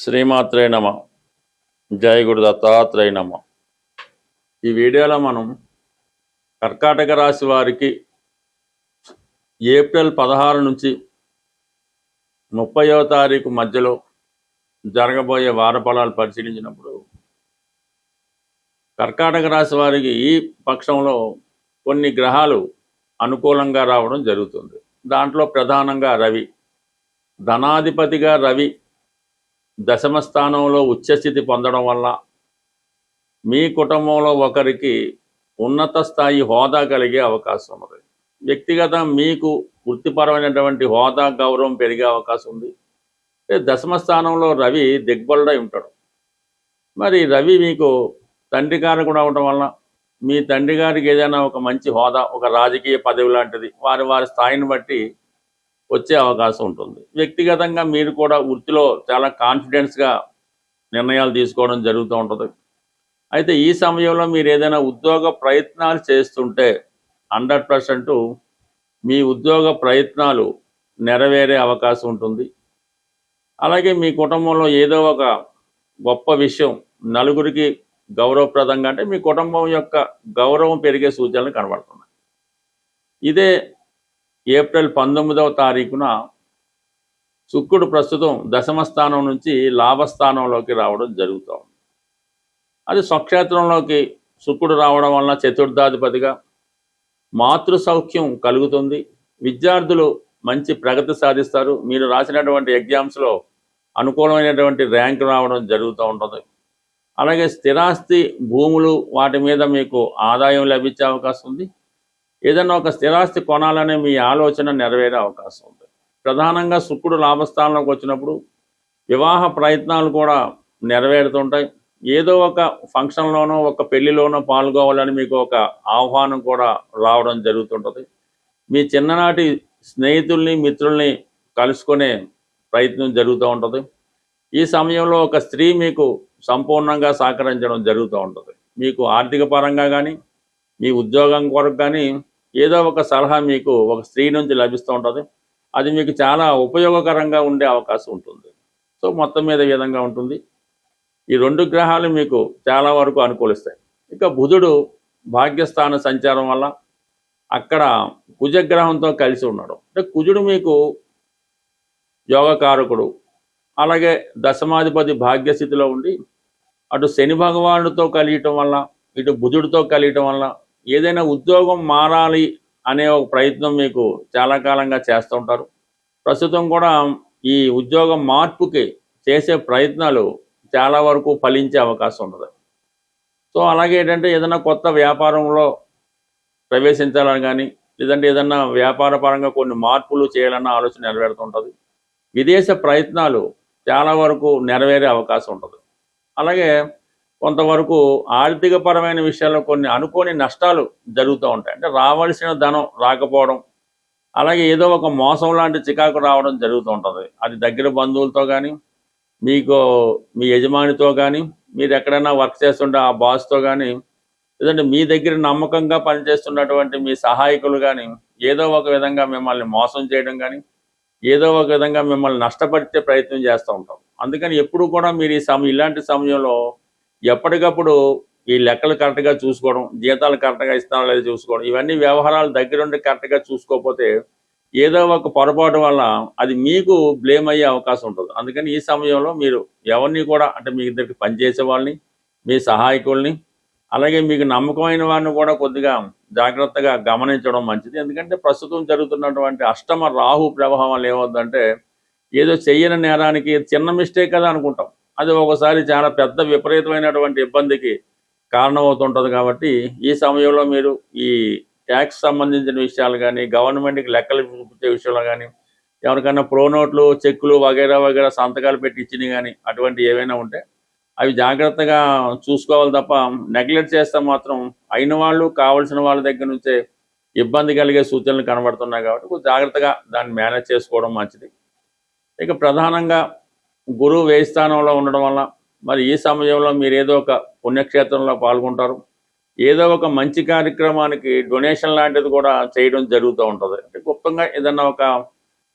శ్రీమాత్రే నమ. జయ గురు దత్తాత్రేయ నమ. ఈ వీడియోలో మనం కర్కాటక రాశి వారికి ఏప్రిల్ 16 నుంచి 30వ తారీఖు మధ్యలో జరగబోయే వార ఫలాలు పరిశీలించినప్పుడు కర్కాటక రాశి వారికి ఈ పక్షంలో కొన్ని గ్రహాలు అనుకూలంగా రావడం జరుగుతుంది. దాంట్లో ప్రధానంగా రవి, ధనాధిపతిగా రవి దశమ స్థానంలో ఉచ్చస్థితి పొందడం వల్ల మీ కుటుంబంలో ఒకరికి ఉన్నత స్థాయి హోదా కలిగే అవకాశం ఉంది. వ్యక్తిగత మీకు వృత్తిపరమైనటువంటి హోదా గౌరవం పెరిగే అవకాశం ఉంది. దశమ స్థానంలో రవి దిగ్బలుడై ఉంటాడు. మరి రవి మీకు తండ్రి కారకుడు అవడం వల్ల మీ తండ్రి గారికి ఏదైనా ఒక మంచి హోదా, ఒక రాజకీయ పదవి లాంటిది వారి స్థాయిని బట్టి వచ్చే అవకాశం ఉంటుంది. వ్యక్తిగతంగా మీరు కూడా వృత్తిలో చాలా కాన్ఫిడెన్స్గా నిర్ణయాలు తీసుకోవడం జరుగుతూ ఉంటుంది. అయితే ఈ సమయంలో మీరు ఏదైనా ఉద్యోగ ప్రయత్నాలు చేస్తుంటే 100% మీ ఉద్యోగ ప్రయత్నాలు నెరవేరే అవకాశం ఉంటుంది. అలాగే మీ కుటుంబంలో ఏదో ఒక గొప్ప విషయం నలుగురికి గౌరవప్రదంగా, అంటే మీ కుటుంబం యొక్క గౌరవం పెరిగే సూచనలు కనబడుతున్నాయి. ఇదే ఏప్రిల్ 19వ తారీఖున శుక్రుడు ప్రస్తుతం దశమ స్థానం నుంచి లాభస్థానంలోకి రావడం జరుగుతుంది. అది స్వక్షేత్రంలోకి శుక్రుడు రావడం వలన చతుర్థాధిపతిగా మాతృ సౌఖ్యం కలుగుతుంది. విద్యార్థులు మంచి ప్రగతి సాధిస్తారు. మీరు రాసినటువంటి ఎగ్జామ్స్లో అనుకూలమైనటువంటి ర్యాంక్ రావడం జరుగుతూ ఉంటుంది. అలాగే స్థిరాస్తి భూములు వాటి మీద మీకు ఆదాయం లభించే అవకాశం ఉంది. ఏదైనా ఒక స్థిరాస్తి కొనాలనే మీ ఆలోచన నెరవేరే అవకాశం ఉంది. ప్రధానంగా శుక్రుడు లాభస్థానంలోకి వచ్చినప్పుడు వివాహ ప్రయత్నాలు కూడా నెరవేరుతుంటాయి. ఏదో ఒక ఫంక్షన్లోనో ఒక పెళ్లిలోనో పాల్గొవాలని మీకు ఒక ఆహ్వానం కూడా రావడం జరుగుతుంటుంది. మీ చిన్ననాటి స్నేహితుల్ని మిత్రుల్ని కలుసుకునే ప్రయత్నం జరుగుతూ ఉంటుంది. ఈ సమయంలో ఒక స్త్రీ మీకు సంపూర్ణంగా సహకరించడం జరుగుతూ ఉంటుంది. మీకు ఆర్థిక పరంగా కానీ మీ ఉద్యోగం కొరకు కానీ ఏదో ఒక సలహా మీకు ఒక స్త్రీ నుంచి లభిస్తూ ఉంటుంది. అది మీకు చాలా ఉపయోగకరంగా ఉండే అవకాశం ఉంటుంది. సో మొత్తం మీద ఈ విధంగా ఉంటుంది. ఈ 2 గ్రహాలు మీకు చాలా వరకు అనుకూలిస్తాయి. ఇక బుధుడు భాగ్యస్థాన సంచారం వల్ల అక్కడ కుజగ్రహంతో కలిసి ఉన్నాడు. అంటే కుజుడు మీకు యోగకారకుడు. అలాగే దశమాధిపతి భాగ్యస్థితిలో ఉండి అటు శని భగవానుడితో కలియటం వల్ల ఇటు బుధుడితో కలియటం వల్ల ఏదైనా ఉద్యోగం మారాలి అనే ఒక ప్రయత్నం మీకు చాలా కాలంగా చేస్తూ ఉంటారు. ప్రస్తుతం కూడా ఈ ఉద్యోగం మార్పుకి చేసే ప్రయత్నాలు చాలా వరకు ఫలించే అవకాశం ఉంటుంది. సో అలాగే ఏంటంటే ఏదైనా కొత్త వ్యాపారంలో ప్రవేశించాలని కానీ లేదంటే ఏదైనా వ్యాపార పరంగా కొన్ని మార్పులు చేయాలన్న ఆలోచన నెరవేరుతుంటుంది. విదేశ ప్రయత్నాలు చాలా వరకు నెరవేరే అవకాశం ఉంటుంది. అలాగే కొంతవరకు ఆర్థిక పరమైన విషయాల్లో కొన్ని అనుకోని నష్టాలు జరుగుతూ ఉంటాయి. అంటే రావాల్సిన ధనం రాకపోవడం, అలాగే ఏదో ఒక మోసం లాంటి చికాకు రావడం జరుగుతూ ఉంటుంది. అది దగ్గర బంధువులతో కానీ మీకు మీ యజమానితో కానీ మీరు ఎక్కడైనా వర్క్ చేస్తుంటే ఆ బాస్తో కానీ లేదంటే మీ దగ్గర నమ్మకంగా పనిచేస్తున్నటువంటి మీ సహాయకులు కానీ ఏదో ఒక విధంగా మిమ్మల్ని మోసం చేయడం కానీ ఏదో ఒక విధంగా మిమ్మల్ని నష్టపరిచే ప్రయత్నం చేస్తూ ఉంటాం. అందుకని ఎప్పుడు కూడా మీరు ఇలాంటి సమయంలో ఎప్పటికప్పుడు ఈ లెక్కలు కరెక్ట్గా చూసుకోవడం, జీతాలు కరెక్ట్గా ఇస్తానో లేదో చూసుకోవడం, ఇవన్నీ వ్యవహారాలు దగ్గరుండి కరెక్ట్గా చూసుకోకపోతే ఏదో ఒక పొరపాటు వల్ల అది మీకు బ్లేమ్ అయ్యే అవకాశం ఉంటుంది. అందుకని ఈ సమయంలో మీరు ఎవరిని కూడా, అంటే మీ ఇద్దరికి పనిచేసే వాళ్ళని, మీ సహాయకుల్ని, అలాగే మీకు నమ్మకమైన వారిని కూడా కొద్దిగా జాగ్రత్తగా గమనించడం మంచిది. ఎందుకంటే ప్రస్తుతం జరుగుతున్నటువంటి అష్టమ రాహు ప్రభావం వల్ల ఏమవుతుందంటే ఏదో చెయ్యని నేరానికి చిన్న మిస్టేక్ కదా అనుకుంటాం, అది ఒకసారి చాలా పెద్ద విపరీతమైనటువంటి ఇబ్బందికి కారణమవుతుంటుంది. కాబట్టి ఈ సమయంలో మీరు ఈ ట్యాక్స్ సంబంధించిన విషయాలు కానీ గవర్నమెంట్కి లెక్కలు చూపించే విషయంలో కానీ ఎవరికైనా ప్రోనోట్లు చెక్కులు వగైరా సంతకాలు పెట్టి ఇచ్చినవి కానీ అటువంటి ఏవైనా ఉంటే అవి జాగ్రత్తగా చూసుకోవాలి తప్ప నెగ్లెక్ట్ చేస్తే మాత్రం అయిన వాళ్ళు కావాల్సిన వాళ్ళ దగ్గర నుంచే ఇబ్బంది కలిగే సూచనలు కనబడుతున్నాయి. కాబట్టి కొంచెం జాగ్రత్తగా దాన్ని మేనేజ్ చేసుకోవడం మంచిది. ఇక ప్రధానంగా గురువు వ్యయ స్థానంలో ఉండడం వల్ల మరి ఈ సమయంలో మీరు ఏదో ఒక పుణ్యక్షేత్రంలో పాల్గొంటారు. ఏదో ఒక మంచి కార్యక్రమానికి డొనేషన్ లాంటిది కూడా చేయడం జరుగుతూ ఉంటుంది. అంటే గుప్తంగా ఏదన్నా ఒక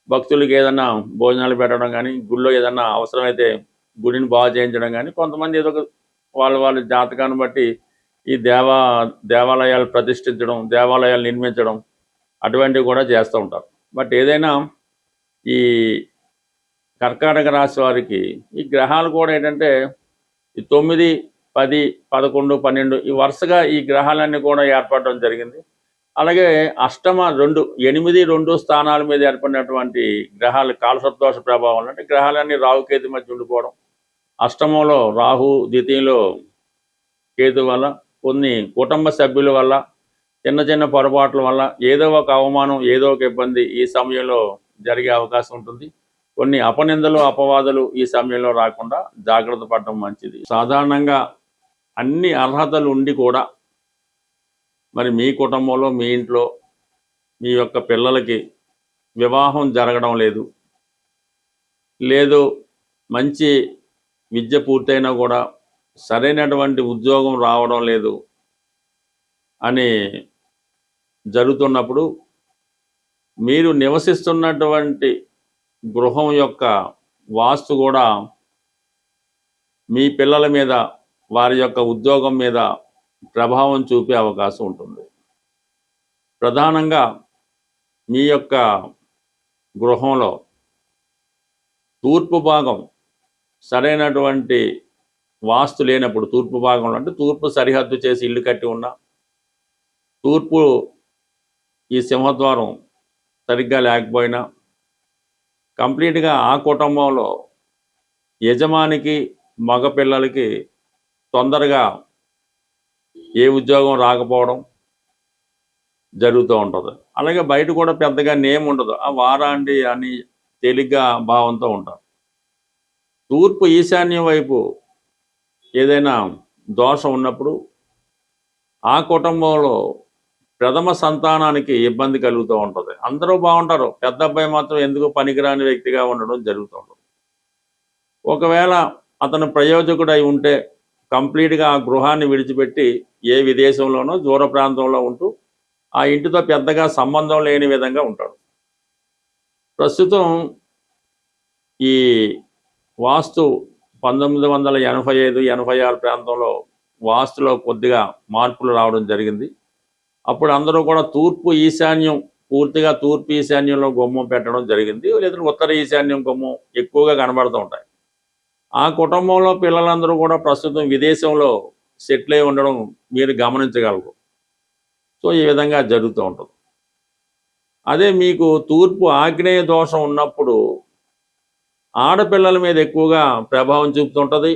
భక్తులకి ఏదన్నా భోజనాలు పెట్టడం కానీ గుళ్ళో ఏదన్నా అవసరమైతే గుడిని బాగు చేయించడం కానీ, కొంతమంది ఏదో ఒక వాళ్ళ జాతకాన్ని బట్టి ఈ దేవాలయాలు ప్రతిష్ఠించడం, దేవాలయాలు నిర్మించడం అటువంటివి కూడా చేస్తూ ఉంటారు. బట్ ఏదైనా ఈ కర్కాటక రాశి వారికి ఈ గ్రహాలు కూడా ఏంటంటే ఈ 9, 10, 11, 12 ఈ వరుసగా ఈ గ్రహాలన్నీ కూడా ఏర్పడడం జరిగింది. అలాగే అష్టమ 2, 8, 2 స్థానాల మీద ఏర్పడినటువంటి గ్రహాలు కాలసర్పదోష ప్రభావం అంటే గ్రహాలన్నీ రాహుకేతు మధ్య ఉండిపోవడం, అష్టమంలో రాహు, ద్వితీయంలో కేతు వల్ల, కొన్ని కుటుంబ సభ్యుల వల్ల, చిన్న చిన్న పొరపాట్ల వల్ల ఏదో ఒక అవమానం, ఏదో ఒక ఇబ్బంది ఈ సమయంలో జరిగే అవకాశం ఉంటుంది. కొన్ని అపనిందలు, అపవాదులు ఈ సమయంలో రాకుండా జాగ్రత్త పడడం మంచిది. సాధారణంగా అన్ని అర్హతలు ఉండి కూడా మరి మీ కుటుంబంలో, మీ ఇంట్లో మీ యొక్క పిల్లలకి వివాహం జరగడం లేదు, మంచి విద్య పూర్తయినా కూడా సరైనటువంటి ఉద్యోగం రావడం లేదు అని జరుగుతున్నప్పుడు మీరు నివసిస్తున్నటువంటి గృహం యొక్క వాస్తు కూడా మీ పిల్లల మీద, వారి యొక్క ఉద్యోగం మీద ప్రభావం చూపే అవకాశం ఉంటుంది. ప్రధానంగా మీ యొక్క గృహంలో తూర్పు భాగం సరైనటువంటి వాస్తు లేనప్పుడు, తూర్పు భాగంలో అంటే తూర్పు సరిహద్దు చేసి ఇల్లు కట్టి ఉన్న, తూర్పు ఈ సింహద్వారం సరిగ్గా లేకపోయినా, కంప్లీట్గా ఆ కుటుంబంలో యజమానికి, మగపిల్లలకి తొందరగా ఏ ఉద్యోగం రాకపోవడం జరుగుతూ ఉంటుంది. అలాగే బయట కూడా పెద్దగా నేమ్ ఉండదు, ఆ వారాండి అని తేలిగ్గా భావంతో ఉంటారు. తూర్పు ఈశాన్యం వైపు ఏదైనా దోషం ఉన్నప్పుడు ఆ కుటుంబంలో ప్రథమ సంతానానికి ఇబ్బంది కలుగుతూ ఉంటుంది. అందరూ బాగుంటారు, పెద్ద అబ్బాయి మాత్రం ఎందుకు పనికిరాని వ్యక్తిగా ఉండడం జరుగుతూ ఉంటుంది. ఒకవేళ అతను ప్రయోజకుడై ఉంటే కంప్లీట్గా ఆ గృహాన్ని విడిచిపెట్టి ఏ విదేశంలోనో దూర ప్రాంతంలో ఉంటూ ఆ ఇంటితో పెద్దగా సంబంధం లేని విధంగా ఉంటాడు. ప్రస్తుతం ఈ వాస్తు 1985, 86 ప్రాంతంలో వాస్తులో కొద్దిగా మార్పులు రావడం జరిగింది. అప్పుడు అందరూ కూడా తూర్పు ఈశాన్యం, పూర్తిగా తూర్పు ఈశాన్యంలో గుమ్మం పెట్టడం జరిగింది, లేదా ఉత్తర ఈశాన్యం గుమ్మం ఎక్కువగా కనబడుతూ ఉంటాయి. ఆ కుటుంబంలో పిల్లలందరూ కూడా ప్రస్తుతం విదేశంలో సెటిల్ అయి ఉండడం మీరు గమనించగలరు. సో ఈ విధంగా జరుగుతూ ఉంటుంది. అదే మీకు తూర్పు ఆగ్నేయ దోషం ఉన్నప్పుడు ఆడపిల్లల మీద ఎక్కువగా ప్రభావం చూపుతుంటుంది.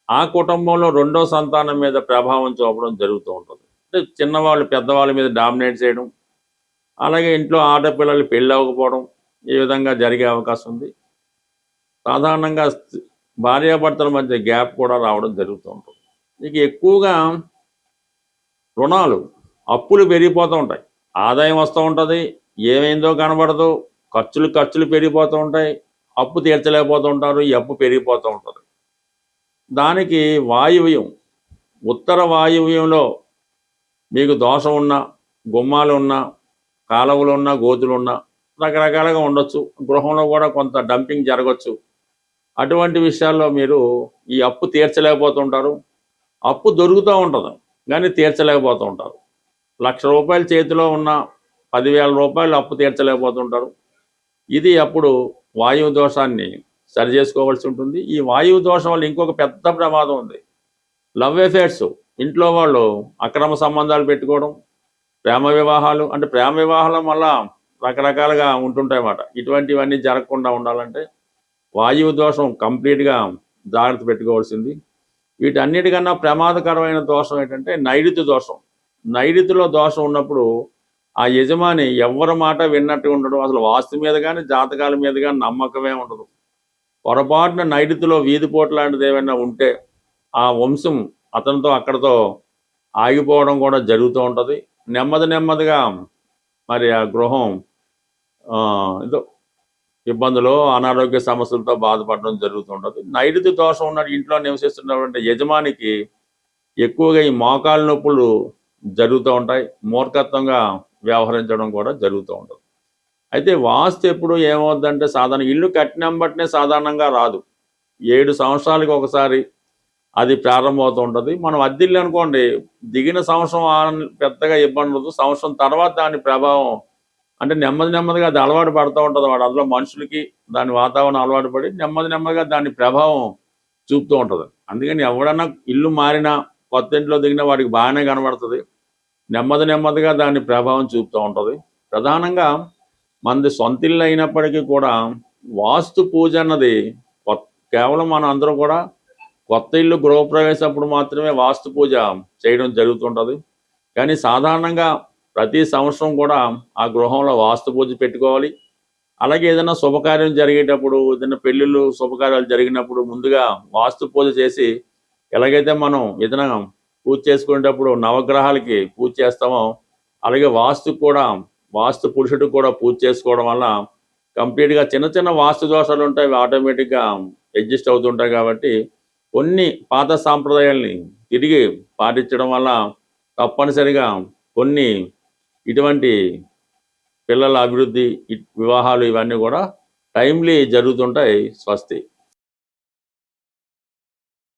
ఆ కుటుంబంలో రెండో సంతానం మీద ప్రభావం చూపడం జరుగుతూ ఉంటుంది. అంటే చిన్నవాళ్ళు పెద్దవాళ్ళ మీద డామినేట్ చేయడం, అలాగే ఇంట్లో ఆడపిల్లలు పెళ్ళి అవ్వకపోవడం ఈ విధంగా జరిగే అవకాశం ఉంది. సాధారణంగా భార్యాభర్తల మధ్య గ్యాప్ కూడా రావడం జరుగుతూ ఉంటుంది. ఇక ఎక్కువగా రుణాలు, అప్పులు పెరిగిపోతూ ఉంటాయి. ఆదాయం వస్తూ ఉంటుంది, ఏమైందో కనబడదు, ఖర్చులు పెరిగిపోతూ ఉంటాయి, అప్పు తీర్చలేకపోతూ ఉంటారు, ఈ అప్పు పెరిగిపోతూ ఉంటుంది. దానికి వాయువ్యం, ఉత్తర వాయువ్యంలో మీకు దోషం ఉన్నా, గుమ్మాలు ఉన్నా, కాలువలు ఉన్నా, గోతులు ఉన్నా రకరకాలుగా ఉండొచ్చు. గృహంలో కూడా కొంత డంపింగ్ జరగచ్చు. అటువంటి విషయాల్లో మీరు ఈ అప్పు తీర్చలేకపోతుంటారు. అప్పు దొరుకుతూ ఉంటుంది కానీ తీర్చలేకపోతూ ఉంటారు. ₹1,00,000 చేతిలో ఉన్న ₹10,000 అప్పు తీర్చలేకపోతుంటారు. ఇది అప్పుడు వాయువు దోషాన్ని సరి చేసుకోవాల్సి ఉంటుంది. ఈ వాయువు దోషం వల్ల ఇంకొక పెద్ద ప్రమాదం ఉంది, లవ్ అఫేర్స్. ఇంట్లో వాళ్ళు అక్రమ సంబంధాలు పెట్టుకోవడం, ప్రేమ వివాహాలు. అంటే ప్రేమ వివాహాల వల్ల రకరకాలుగా ఉంటుంటాయి అన్నమాట. ఇటువంటివన్నీ జరగకుండా ఉండాలంటే వాయువు దోషం కంప్లీట్గా జాగ్రత్త పెట్టుకోవాల్సింది. వీటన్నిటికన్నా ప్రమాదకరమైన దోషం ఏంటంటే నైరుతి దోషం. నైరుతిలో దోషం ఉన్నప్పుడు ఆ యజమాని ఎవరి మాట విన్నట్టు ఉండడం, అసలు వాస్తు మీద కానీ జాతకాల మీద కానీ నమ్మకమే ఉండదు. పొరపాటున నైరుతిలో వీధిపోటు లాంటిది ఏమైనా ఉంటే ఆ వంశం అతనితో అక్కడితో ఆగిపోవడం కూడా జరుగుతూ ఉంటుంది. నెమ్మదిగా మరి ఆ గృహం ఏదో ఇబ్బందులు, అనారోగ్య సమస్యలతో బాధపడడం జరుగుతుంటుంది. నైరుతి దోషం ఉన్న ఇంట్లో నివసిస్తున్నటువంటి యజమానికి ఎక్కువగా ఈ మోకాలు నొప్పులు జరుగుతూ ఉంటాయి, మూర్ఖత్వంగా వ్యవహరించడం కూడా జరుగుతూ ఉంటుంది. అయితే వాస్తు ఎప్పుడు ఏమవుద్దంటే, సాధారణ ఇల్లు కట్టినంబట్నే సాధారణంగా రాదు. 7 సంవత్సరాలకి ఒకసారి అది ప్రారంభమవుతూ ఉంటుంది. మనం అద్దిల్లు అనుకోండి, దిగిన సంవత్సరం పెద్దగా ఇబ్బంది ఉండదు. సంవత్సరం తర్వాత దాని ప్రభావం అంటే నెమ్మదిగా అది అలవాటు పడుతూ ఉంటుంది వాడు. అందులో మనుషులకి దాని వాతావరణం అలవాటు పడి నెమ్మదిగా దాని ప్రభావం చూపుతూ ఉంటుంది. అందుకని ఎవడన్నా ఇల్లు మారినా కొత్త ఇంట్లో దిగినా వాడికి బాగానే కనబడుతుంది. నెమ్మదిగా దాని ప్రభావం చూపుతూ ఉంటుంది. ప్రధానంగా మనది సొంత ఇల్లు అయినప్పటికీ కూడా వాస్తు పూజ అన్నది కేవలం మనం అందరం కూడా కొత్త ఇల్లు గృహప్రవేశప్పుడు మాత్రమే వాస్తు పూజ చేయడం జరుగుతుంటుంది. కానీ సాధారణంగా ప్రతి సంవత్సరం కూడా ఆ గృహంలో వాస్తు పూజ పెట్టుకోవాలి. అలాగే ఏదైనా శుభకార్యం జరిగేటప్పుడు, ఏదైనా పెళ్ళిళ్ళు శుభకార్యాలు జరిగినప్పుడు ముందుగా వాస్తు పూజ చేసి, ఎలాగైతే మనం ఏదైనా పూజ చేసుకునేటప్పుడు నవగ్రహాలకి పూజ చేస్తామో అలాగే వాస్తు పురుషుడికి కూడా పూజ చేసుకోవడం వల్ల కంప్లీట్గా చిన్న వాస్తు దోషాలు ఉంటాయి, అవి ఆటోమేటిక్గా అడ్జస్ట్ అవుతుంటాయి. కాబట్టి కొన్ని పాత సాంప్రదాయాల్ని తిరిగి పాటించడం వల్ల తప్పనిసరిగా కొన్ని ఇటువంటి పిల్లల అభివృద్ధి, వివాహాలు ఇవన్నీ కూడా టైమ్లీ జరుగుతుంటాయి. స్వస్తి.